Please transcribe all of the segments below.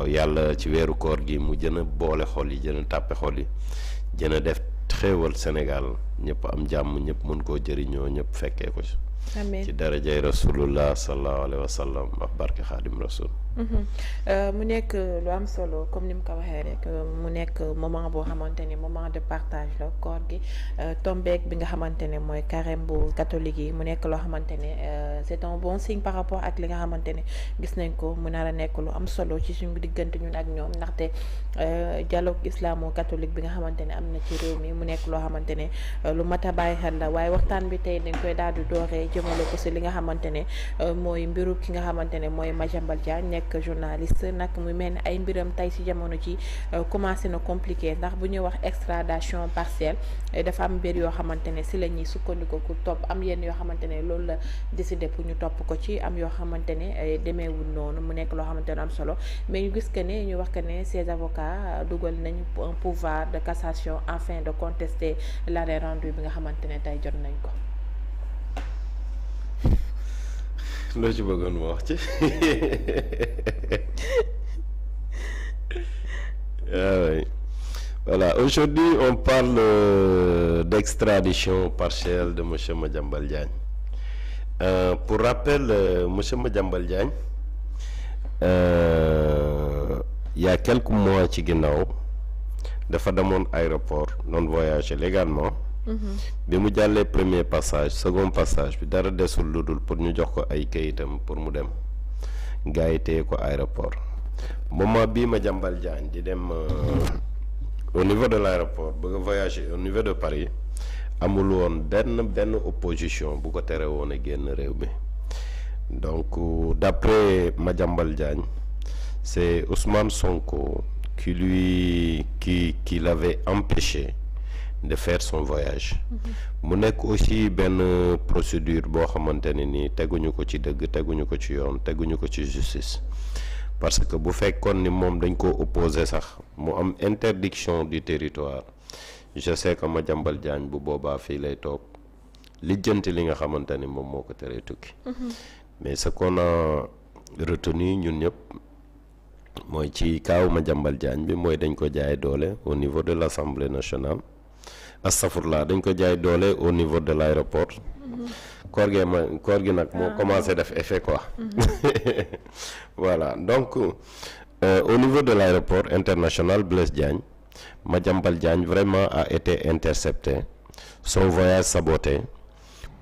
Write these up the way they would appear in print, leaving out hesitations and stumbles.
waaw yàlla ci weeru koor gi mu gën a boole xol yi gën a tàppe xol yi gën a def xéewal Sénégal ñëpp am jàmm ñëpp mën koo jëriñoo ñëpp fekkee ko ci amiin ci darajay rasulullah sallallahu alayhi wa sallam ak barke xaadim rasul mu nekk lu am solo comme ni mu ko waxee rek mu nekk moment boo xamante ni moment de partage la koor gi tombeek bi nga xamante ne mooy carême bu catholique yi mu nekk loo xamante ne c'est un bon signe par rapport ak li nga xamante ne gis nañ ko mu nar a nekk lu am solo ci suñu diggante ñun ak ñoom ndaxte dialogue islamo-catholique bi nga xamante ne am na ci réew mi mu nekk loo xamante ne lu mat a bàyyi xel la waaye waxtaan bi tey dañ koy daal di dooree jëmale ko si li nga xamante ne mooy mbiru ki nga xamante ne mooy Madiambal Diagne nekk journaliste nag mu mel ni ay mbiram tey ci jamono ci commencé na compliqué ndax bu ñuy wax extradition partielle dafa am mbir yoo xamante ne si la ñuy sukkandiku ku topp am yenn yoo xamante ne loolu la décidé pour ñu topp ko ci am yoo xamante ne demeewul noonu mu nekk loo xamante ne am solo mais ñu gis que ne ñu wax que ne ces avocats dugal nañ un pouvoir de cassation afin de contester l'arrêt rendu bi nga xamante ne tey jot nañ ko. loo ci bëggoon ma wax ci oui. Voilà, aujourd'hui on parle d'extradition partielle de monsieur Madiambal Diagne. Pour rappel, monsieur Madiambal Diagne il y a quelques mois ci ginnaaw dafa demoon aéroport doon voyager légalement. bi mu jàllee premier passage second passage bi dara desul lu dul pour ñu jox ko ay kayitam pour mu dem gars yi téye ko aéroport moment bii Madiambal Diagne di dem au niveau de l'aéroport bëgg a voyager au niveau de Paris amul woon benn opposition bu ko tere woon a génn réew mi donc d'après Madiambal Diagne c'est Ousmane Sonko qui l'avait empêché de faire son voyage mu nekk aussi benn procédure boo xamante ne ni teguñu ko ci dëgg teguñu ko ci yoon teguñu ko ci justice parce que bu fekkoon ni moom dañ ko opposé sax mu am interdiction du territoire je sais que Madiambal Diagne bu boobaa fii lay toog lijjanti li nga xamante ni moom moo ko teree tukki mais ce qu'on a retenu ñun ñëpp mooy ci kaaw Madiambal Diagne bi mooy dañ ko jaay doole au niveau de l'Assemblée nationale astafurlah dañ ko jaay doole au niveau de l'aéroport koor gi nag moo commencé def effet quoi voilà donc au niveau de l'aéroport international Blaise Diagne Madiambal Diagne vraiment a été intercepté son voyage saboté.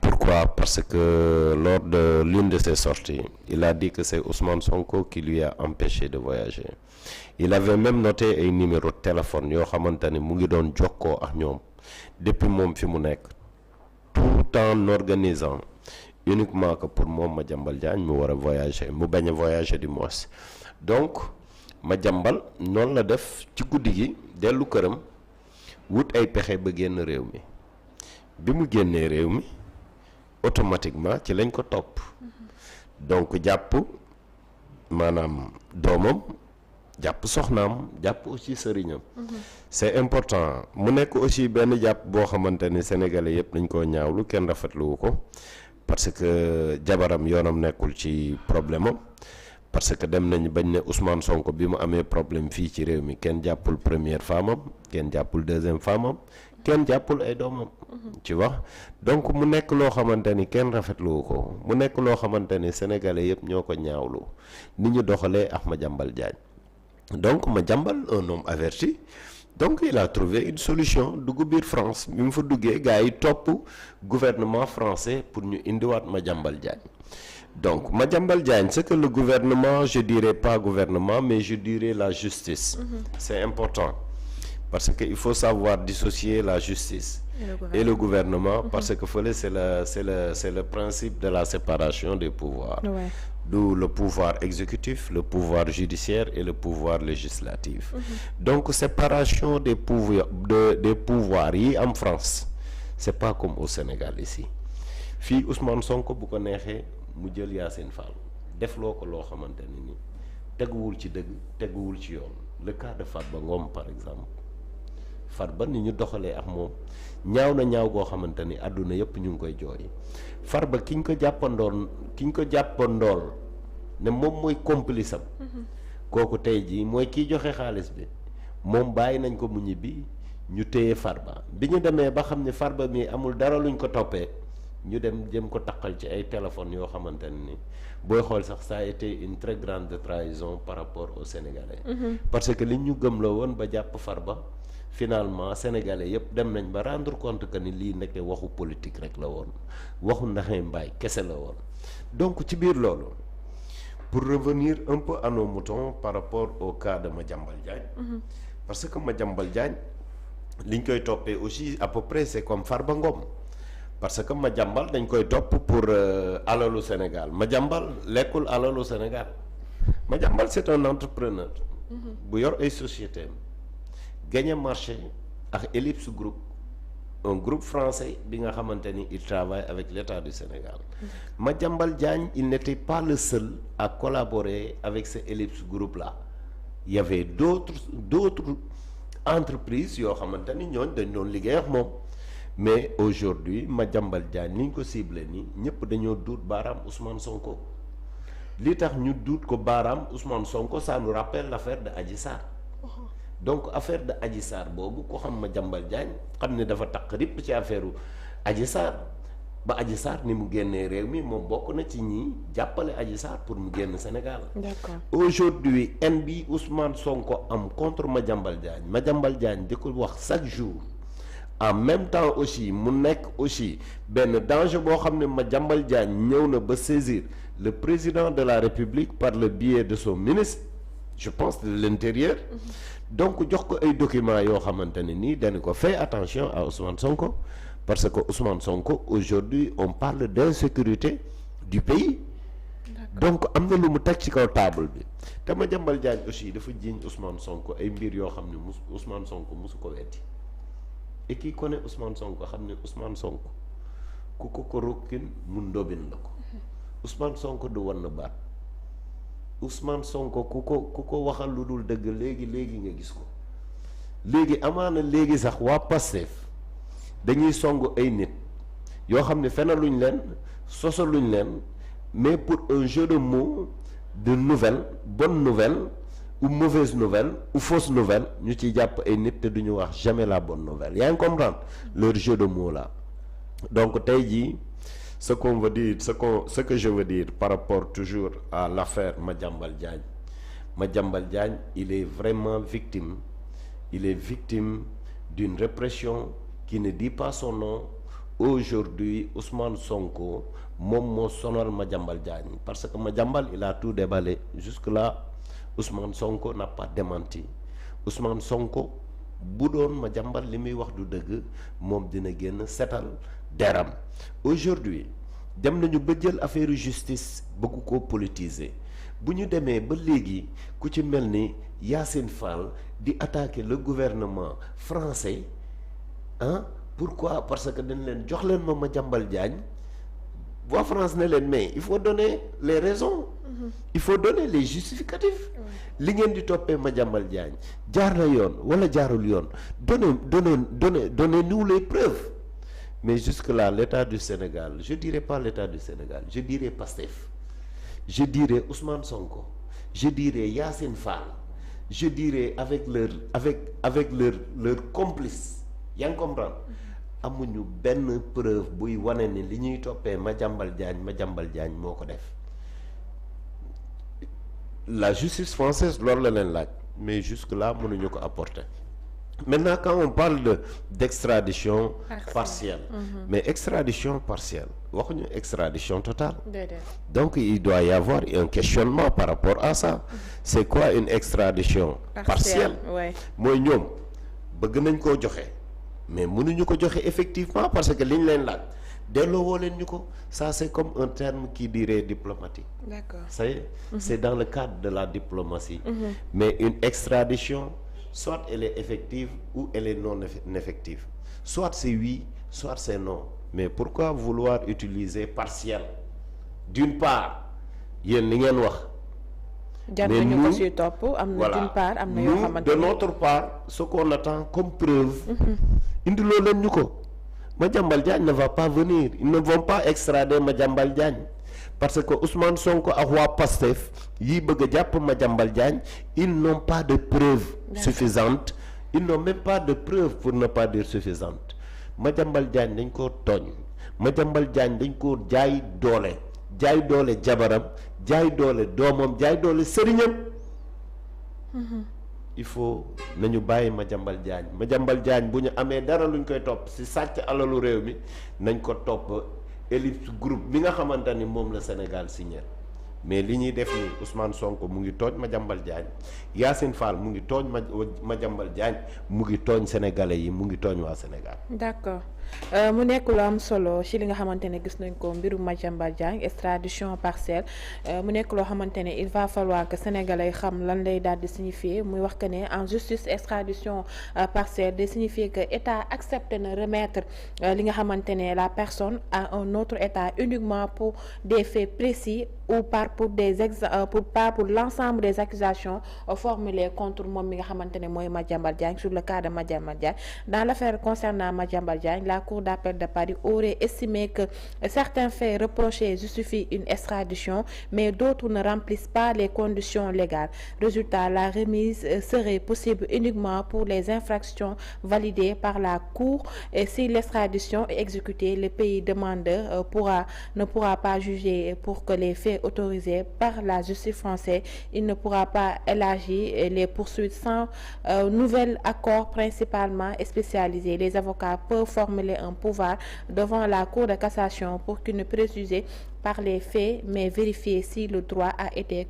Pourquoi? Parce que lors de l'une de ses sorties il a dit que c'est Ousmane Sonko qui lui a empêché de voyager. Il avait même noté ay numéro de téléphone yoo xamante ne mu ngi doon jokkoo ak ñoom depuis moom fi mu nekk tout en organisant uniquement que pour moom Madiambal Diagne mu war a voyager mu bañ a voyager du moins. Donc Madiambal noonu la def ci guddi gi dellu këram wut ay pexe ba génn réew mi bi mu génnee réew mi automatiquement ci lañ ko topp donc jàpp maanaam doomam jàpp soxnaam jàpp aussi sëriñam c'est important mu nekk aussi benn jàpp boo xamante ni sénégalais yëpp dañ koo ñaawlu kenn rafetluwu ko parce que jabaram yoonam nekkul ci problème am parce que dem nañ bañ ne Ousmane Sonko bi mu amee problème fii ci réew mi kenn jàppul première femme am kenn jàppul deuxième femme am kenn jàppul ay doomam tu vois donc mu nekk loo xamante ni kenn rafetluwu ko mu nekk loo xamante ni sénégalais yëpp ñoo ko ñaawlu ni ñu doxalee ak Madiambal Diagne donc Madiambal un homme averti donc il a trouvé une solution dugg biir France bi mu fa duggee gars yi topp gouvernement français pour ñu indiwaat Madiambal Diagne donc Madiambal Diagne c'est que le gouvernement je dirais pas gouvernement mais je dirais la justice c'est important parce que il faut savoir dissocier la justice et le gouvernement parce que fële c'est le principe de la séparation des pouvoirs d'où le pouvoir exécutif, le pouvoir judiciaire et le pouvoir législatif. Donc séparation des pouvoirs yi en France c'est pas comme au Sénégal ici fii Ousmane Sonko bu ko neexee mu jël Yassine Fall def loo ko loo xamante ne ni teguwul ci dëgg teguwul ci yoon le cas de Farba Ngom par exemple Farba ni ñu doxalee ak moom ñaaw na ñaaw goo xamante ni àdduna yëpp ñu ngi koy jooy Farba ki ñu ko jàppandool ne moom mooy complice am kooku tey jii mooy kiy joxe xaalis bi moom bàyyi nañ ko mu ñibbi ñu téye Farba bi ñu demee ba xam ne Farba mi amul dara luñ ko toppee ñu dem jëm ko taqal ci ay téléphones yoo xamante ne ni booy xool sax ça a été une très grande trahison par rapport aux Sénégalais. Parce que li ñu gëm la woon ba jàpp Farba finalement Sénégalais yëpp dem nañ ba rendre compte que ni lii nekk waxu politique rek la woon waxu ndaxee mbaay kese la woon. Donc ci biir loolu pour revenir un peu à nos moutons par rapport au cas de Madiambal Diagne. Parce que Madiambal Diagne li ñu koy toppee aussi à peu près c'est comme Farba Ngom. Parce que Madiambal dañ koy topp pour alalu Sénégal Madiambal lekkul alalu Sénégal Madiambal c'est un entrepreneur bu yor ay sociétés gagné marché ak Ellipse Group un groupe français bi nga xamante ni il travaille avec l'État du Sénégal Madiambal Diagne il n'était pas le seul à collaborer avec ce Ellipse Group là il y avait d'autres entreprises yoo xamante ni ñooñ dañ doon liggéey ak moom mais aujourd'hui Madiambal Diagne ni ñu ko ciblé nii ñëpp dañoo duut baaraam Ousmane Sonko li tax ñu duut ko baaraam Ousmane Sonko ça nous rappelle l'affaire de Adji Sarr donc affaire de Adji Sarr boobu ko xam Madiambal Diagne xam ne dafa taq ripp ci affaire Adji Sarr ba Adji Sarr ni mu génnee réew mi moom bokk na ci ñi jàppale Adji Sarr pour mu génn Sénégal. D'accord. Aujourd'hui haine bi Ousmane Sonko am contre Madiambal Diagne di ko wax chaque jour. En même temps aussi mu nekk aussi benn danger boo xam ne Madiambal Diagne ñëw na ba saisir le président de la République par le biais de son ministre je pense de l'Intérieur. Donc jox ko ay documents yoo xamante ne nii dañu ko fait attention à Ousmane Sonko parce que Ousmane Sonko aujourd'hui on parle d'insécurité du pays. Donc am na lu mu teg ci kaw table bi te Madiambal Diagne aussi dafa jiiñ Ousmane Sonko ay mbir yoo xam ne Ousmane Sonko mosu ko weddi. Et qui connaît Ousmane Sonko xam ne Ousmane Sonko ku ko rokkin mu ndobin la ko Ousmane Sonko du wan na baat Ousmane Sonko ku ko waxal lu dul dëgg léegi nga gis ko léegi amaana léegi sax waa Pastef dañuy song ay nit yoo xam ne fenaluñ leen sosaluñ leen mais pour un jeu de mots de nouvelles bonne nouvelle ou mauvaise nouvelle ou fausse nouvelle ñu ciy jàpp ay nit te duñu wax jamais la bonne nouvelle yaa ngi comprendre leur jeu de mots là donc tey jii ce que je veux dire par rapport toujours à l'affaire Madiambal Diagne il est vraiment victime d'une répression qui ne dit pas son nom. Aujourd'hui Ousmane Sonko moom moo sonal Madiambal Diagne parce que Madiambal il a tout déballé jusque-là. Ousmane Sonko n'a pas démenti Ousmane Sonko bu doon Madiambal li muy wax du dëgg moom dina génn setal deram aujourd'hui dem nañu ba jël affaire justice bëgg ko politiser bu ñu demee ba léegi ku ci mel ni Yassine Fall di attaquer le gouvernement français pourquoi parce que dañ leen jox leen ma Madiambal Diagne waa France ne leen mais il faut donner les raisons. Il faut donner les justificatifs. li ngeen di toppee Madiambal Diagne jaar na yoon wala jaarul yoon donnez-nous les preuves mais jusque-là l'État du Sénégal je dirais pas l'État du Sénégal je dirais Pastef je dirais Ousmane Sonko je dirais Yassine Fall je dirais avec leur complice yaa ngi comprendre amuñu benn preuve buy wane ni li ñuy toppee Madiambal Diagne moo ko def. La justice française loolu la leen laaj mais jusque-là mënuñu ko apporter maintenant quand on parle d'extradition partielle mais extradition partielle waxuñu extradition totale. Donc il doit y avoir un questionnement par rapport à ça. C'est quoi une extradition partielle mooy ñoom bëgg nañ koo joxe mais mënuñu ko joxe effectivement parce que liñ leen laaj delloo woo leen ñu ko ça c'est comme un terme qui dirait diplomatique. D'accord. C'est dans le cadre de la diplomatie. Mais une extradition soit elle est effective ou elle est non effective soit c'est oui soit c'est non mais pourquoi vouloir utiliser partiel d'une part yéen li ngeen wax. mais nous voilà nous de notre part ce qu'on attend comme preuve. indiloo leen ñu ko. Madiambal Diagne ne va pas venir ils ne vont pas extrader Madiambal Diagne parce que Ousmane Sonko ak waa Pastef yi bëgg a jàpp Madiambal Diagne ils n'ont pas de preuves suffisantes, ils n'ont même pas de preuves pour ne pas dire suffisantes. Madiambal Diagne dañ koo tooñ, Madiambal Diagne dañ koo jaay doole jabaram, jaay doole doomam, jaay doole sëriñam. Il faut nañu bàyyi Madiambal Diagne bu ñu amee dara luñ koy topp ci sàcc alalu réew mi nañ ko topp Ellipse Group bi nga xamante ni moom la Sénégal signé. mais li ñuy def ni Ousmane Sonko mu ngi tooñ Madiambal Diagne, Yacine Fall mu ngi tooñ Madiambal Diagne, mu ngi tooñ sénégalais yi, mu ngi tooñ waa Sénégal. d'accord mu nekk lu am solo ci li nga xamante ne gis nañ ko mbiru Madiambal Diagne extradition partielle mu nekk loo xamante ne il va falloir que sénégalais xam lan lay daal di signifier muy wax que ne en justice extradition partielle de signifier que état accepté na remettre li nga xamante ne la personne à un autre état uniquement pour des faits précis ou pour l'ensemble des accusations formulées contre moom mi nga xamante ne mooy Madiambal Diagne sur le cas de Madiambal Diagne. Dans l'affaire concernant Madiambal Diagne, la Cour d'appel de Paris aurait estimé que certains faits reprochés justifient une extradition, mais d'autres ne remplissent pas les conditions légales. Résultat, la remise serait possible uniquement pour les infractions validées par la Cour, et si l'extradition est exécutée, le pays demandeur ne pourra pas juger pour que les faits autorisés par la justice française. Il ne pourra pas élargir les poursuites sans nouvel accord principalement spécialisé. Les avocats peuvent formuler un pouvoir devant la Cour de cassation pour qu'il ne préjuger par les faits mais vérifier si le droit a été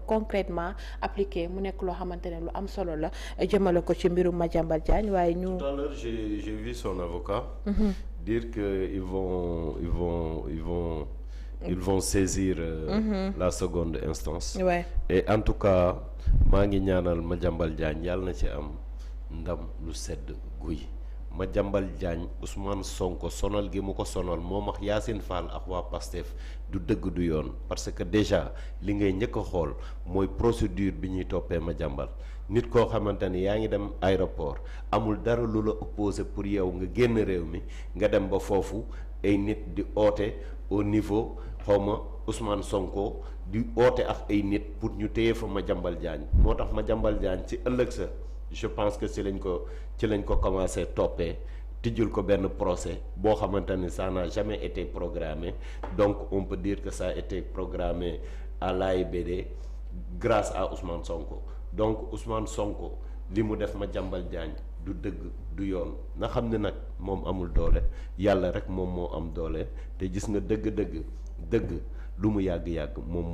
concrètement appliqué. mu nekk loo xamante ne lu am solo la jëmale ko ci mbirum Madiambal Diagne. waaye ñu tout à l'heure j'ai vu son avocat dire que ils vont saisir la seconde instance. Et en tout cas maa ngi ñaanal Madiambal Diagne yàlla na ci am ndam lu sedd guy. Madiambal Diagne Ousmane Sonko sonal gi mu ko sonal moom ak Yacine Fall ak waa Pastef du dëgg du yoon, parce que déjà li ngay njëkk a xool mooy procédure bi ñuy toppee Madiambal. nit koo xamante ni yaa ngi dem aéroport amul dara lu la opposé pour yow nga génn réew mi nga dem ba foofu ay nit di oote au niveau xawma Ousmane Sonko di oote ak ay nit pour ñu téye fa Madiambal Diagne. moo tax Madiambal Diagne ci ëllëg sa je pense que ci lañ ko commencé toppee tijjul ko benn procès boo xamante ni ça n'a jamais été programmé, donc on peut dire que ça a été programmé à l'AIBD grâce à Ousmane Sonko. Donc Ousmane Sonko li mu def Madiambal Diagne du dëgg du yoon na xam ne nag moom amul doole, yàlla rek moom moo am doole, te gis nga dëgg lu mu yàgg-yàgg moom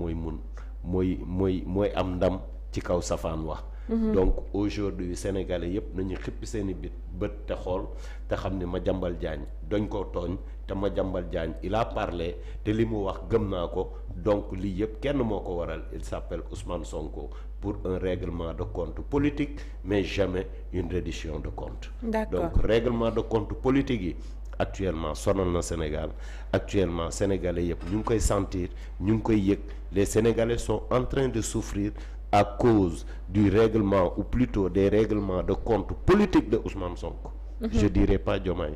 mooy am ndam ci kaw safaan wax. Donc aujourd'hui sénégalais yëpp nañu xippi seeni bët te xool te xam ne Madiambal Diagne dañ koo tooñ, te Madiambal Diagne il a parlé te li mu wax gëm naa ko. Donc lii yëpp kenn moo ko waral, il s'appelle Ousmane Sonko, pour un règlement de compte politique mais jamais une reddition de compte. D'accord. Donc règlement de compte politique yi actuellement sonal na Sénégal, actuellement sénégalais yëpp ñu ngi koy sentir, ñu ngi koy yëg. Les Sénégalais sont en train de souffrir à cause du règlement, ou plutôt des règlements de compte politique de Ousmane Sonko. Je dirais pas Diomaye,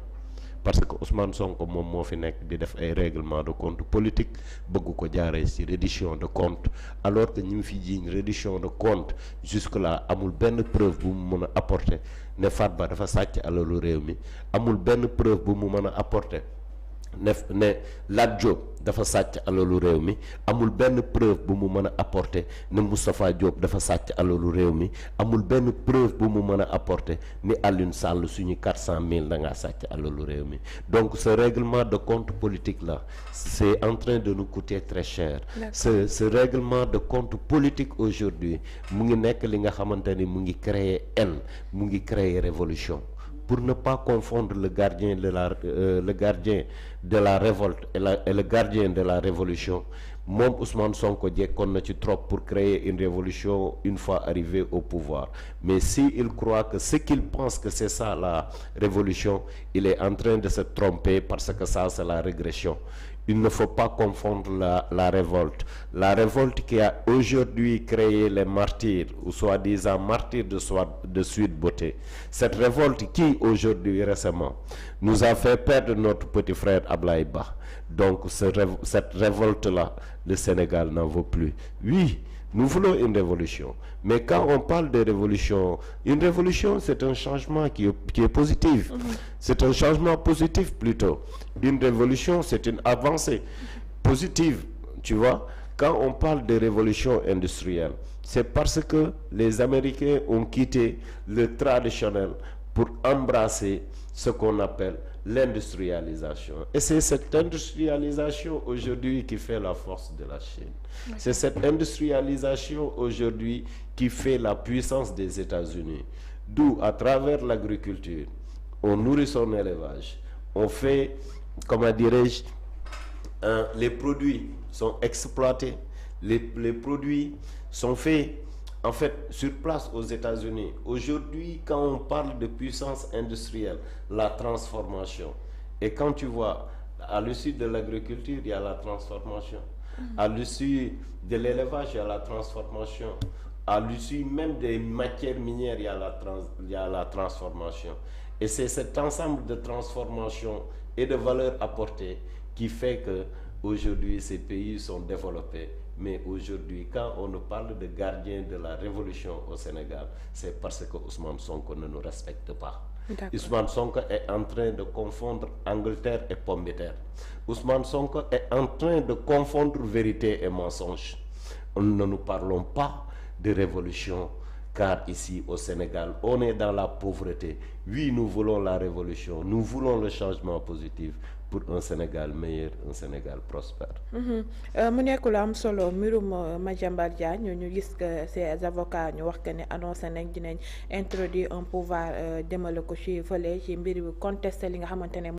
parce que Ousmane Sonko moom moo fi nekk di def ay règlement de compte politique bëgg ko jaaree ci reddition de compte, alors que ñu ngi fi jiiñ reddition de compte jusque là amul benn preuve bu mu mën a apporter ne Farba dafa sàcc alalu réew mi, amul benn preuve bu mu mën a apporter ne Lat Diop dafa sàcc alalu réew mi, amul benn preuve bu mu mën a apporter ne Moustapha Diop dafa sàcc alalu réew mi, amul benn preuve bu mu mën a apporter ni Alioune Sall suñu 400 000 da ngaa sàcc alalu réew mi. Donc ce règlement de compte politique là c'est en train de nous coûter très cher. Ce règlement de compte politique aujourd'hui mu ngi nekk li nga xamante ni mu ngi créer haine, mu ngi créer révolution. Pour ne pas confondre le gardien de la révolte et le gardien de la révolution, moom Ousmane Sonko jekkoon na ci trop pour créer une révolution une fois arrivé au pouvoir. Mais s'il croit que ce qu'il pense que c'est ça la révolution, il est en train de se tromper, parce que ça c'est la régression. il ne faut pas confondre la révolte. La révolte qui a aujourd'hui créé les martyrs, ou soi-disant martyrs de Sweet Beauté. Cette révolte qui, aujourd'hui, récemment, nous a fait perdre notre petit frère Ablaye Ba. Donc, cette révolte-là, le Sénégal n'en vaut plus. Oui, nous voulons une révolution. Mais quand on parle de révolution, une révolution, c'est un changement qui est positif. C'est un changement positif plutôt. Une révolution, c'est une avancée positive. Tu vois, quand on parle de révolution industrielle, c'est parce que les Américains ont quitté le traditionnel pour embrasser ce qu'on appelle l'industrialisation. Et c'est cette industrialisation aujourd'hui qui fait la force de la Chine. C'est cette industrialisation aujourd'hui qui fait la puissance des États-Unis. D'où, à travers l'agriculture, on nourrit son élevage, on fait, comment dirais-je, les produits sont exploités, les produits sont faits en fait sur place aux États-Unis. Aujourd'hui, quand on parle de puissance industrielle, la transformation, et quand tu vois à l'issue de l'agriculture, il y a la transformation, à l'issue de l'élevage, il y a la transformation, à l'issue même des matières minières, il y a la transformation. Et c'est cet ensemble de transformation et de valeurs apportées qui fait que aujourd'hui ces pays sont développés. Mais aujourd'hui, quand on nous parle de gardien de la révolution au Sénégal, c'est parce que Ousmane Sonko ne nous respecte pas. Ousmane Sonko est en train de confondre Angleterre et pomme de terre. Ousmane Sonko est en train de confondre vérité et mensonge. Ne nous parlons pas de révolution, car ici au Sénégal, on est dans la pauvreté. Oui, nous voulons la révolution, nous voulons le changement positif pour un Sénégal meilleur, un Sénégal prospère. mu nekk lu am solo mbirum Madiambal Diagne ñu gis que ces avocats ñu wax que ne annoncé nañ dinañ introduire un pouvoir demale ko ci fële ci mbir bi contester li nga xamante ne